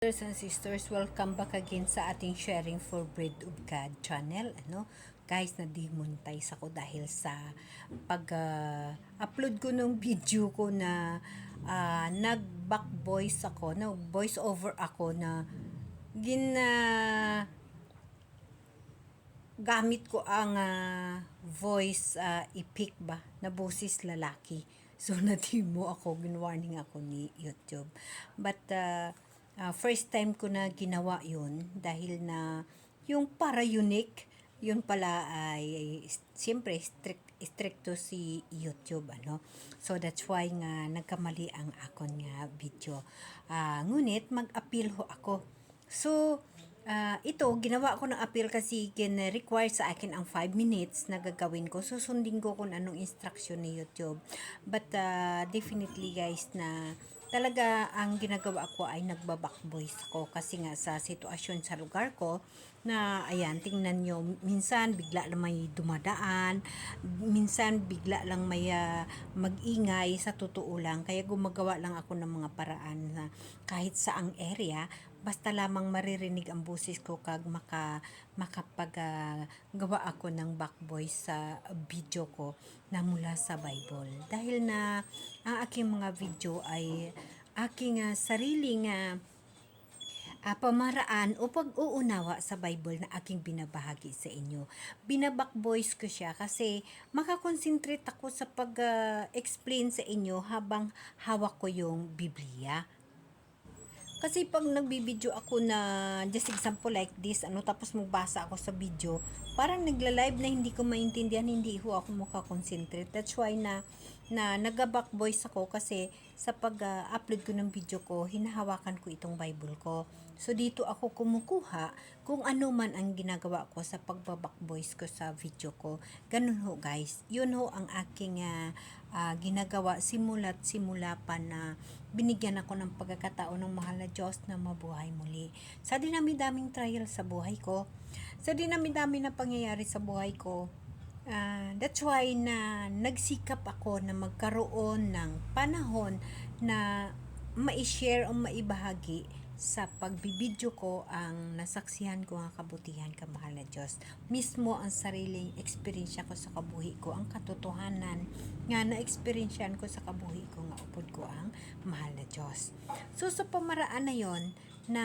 Brothers and sisters, welcome back again sa ating Sharing for Bread of God channel. Guys, na-demonetize ako dahil sa pag-upload ko ng video ko na nag-back voice ako, voice over ako na gamit ko ang voice epic ba na boses lalaki. So na-demo ako, ginwarning ako ni YouTube. But first time ko na ginawa yun dahil na yung para unique, yun pala ay siyempre stricto si YouTube, So that's why nga nagkamali ang akon nga video. Ngunit mag-appeal ho ako. So ito, ginawa ko ng appeal kasi require sa akin ang 5 minutes na gagawin ko. Susundin ko kung anong instruction ni YouTube. But definitely guys na talaga ang ginagawa ko ay nagbaback voice ko kasi nga sa sitwasyon sa lugar ko na ayan, tingnan nyo, minsan bigla lang may dumadaan, minsan bigla lang may mag-ingay, sa totoo lang. Kaya gumagawa lang ako ng mga paraan na kahit saang area, basta lamang maririnig ang boses ko kag makapagawa ako ng back voice sa video ko na mula sa Bible. Dahil na ang aking mga video ay aking sariling pamaraan o pag-uunawa sa Bible na aking binabahagi sa inyo. Binaback voice ko siya kasi makakonsentrate ako sa pag-explain sa inyo habang hawak ko yung Biblia. Kasi pag nagbibideo ako na, just example like this, tapos magbasa ako sa video, parang nagla-live na hindi ko maintindihan, hindi ho ako makakonsentrate. That's why na nag-back voice ako kasi sa pag-upload ko ng video ko, hinahawakan ko itong Bible ko. So dito ako kumukuha kung ano man ang ginagawa ko sa pagbaback voice ko sa video ko. Ganun ho guys. Yun ho ang aking ginagawa simula pa na binigyan ako ng pagkakataon ng mahal na Diyos na mabuhay muli. Sa dinami-daming trial sa buhay ko, sa dinami-dami na pangyayari sa buhay ko, that's why na nagsikap ako na magkaroon ng panahon na ma-share o maibahagi sa pagbibideo ko ang nasaksihan ko ang kabutihan ka mahal na Diyos. Mismo ang sariling eksperyensya ko sa kabuhi ko, ang katotohanan nga na-eksperyensyan ko sa kabuhi ko nga upod ko ang mahal na Diyos. So sa pamaraan na yon na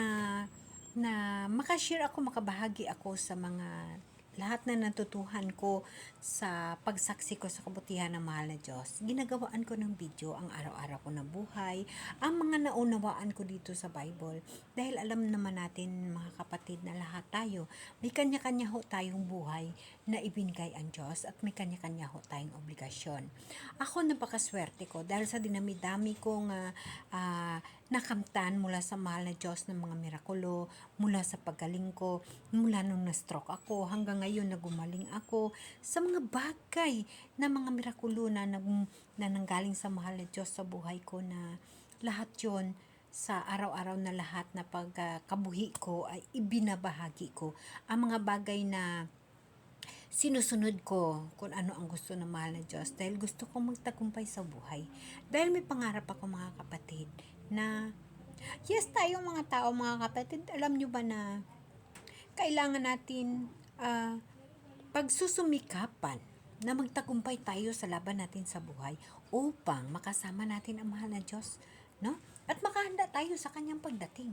makashare ako, makabahagi ako sa mga lahat na natutuhan ko sa pagsaksi ko sa kabutihan ng mahal na Diyos. Ginagawaan ko ng video ang araw-araw ko na buhay, ang mga naunawaan ko dito sa Bible. Dahil alam naman natin mga kapatid na lahat tayo, may kanya-kanya ho tayong buhay na ibinigay ang Diyos at may kanya-kanya ho tayong obligasyon. Ako napakaswerte ko dahil sa dinami-dami kong nakamtan mula sa mahal na Diyos ng mga mirakulo, mula sa paggaling ko, mula nung na-stroke ako, hanggang ngayon na gumaling ako, sa mga bagay na mga mirakulo na nanggaling sa mahal na Diyos sa buhay ko na lahat yon sa araw-araw na lahat na pagkabuhi ko ay ibinabahagi ko. Ang mga bagay na sinusunod ko kung ano ang gusto ng mahal na Diyos dahil gusto kong magtagumpay sa buhay. Dahil may pangarap ako mga kapatid na yes, tayong mga tao mga kapatid, alam nyo ba na kailangan natin pagsusumikapan na magtagumpay tayo sa laban natin sa buhay upang makasama natin ang mahal na Diyos, no? At makahanda tayo sa kanyang pagdating.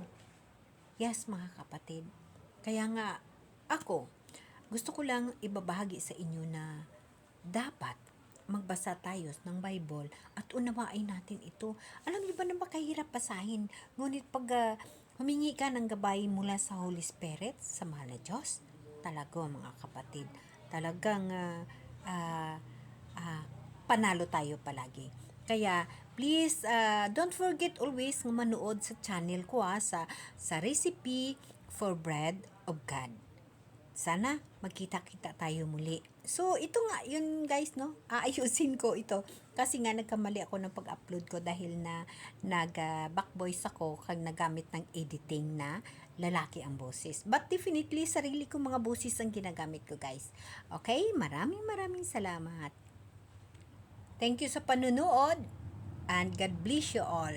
Yes, mga kapatid. Kaya nga, ako, gusto ko lang ibabahagi sa inyo na dapat magbasa tayo ng Bible at unawain natin ito. Alam niyo ba na makahirap basahin? Ngunit pag humingi ka ng gabay mula sa Holy Spirit, sa mahal na Diyos, talaga mga kapatid, talagang panalo tayo palagi. Kaya please don't forget always manood sa channel ko sa Recipe for Bread of God. Sana magkita-kita tayo muli. So ito nga yun guys, no, aayusin ko ito kasi nga nagkamali ako ng pag-upload ko dahil na back voice ako kag nagamit ng editing na lalaki ang boses. But definitely sarili ko mga boses ang ginagamit ko guys. Okay, maraming salamat. Thank you sa panunood and God bless you all.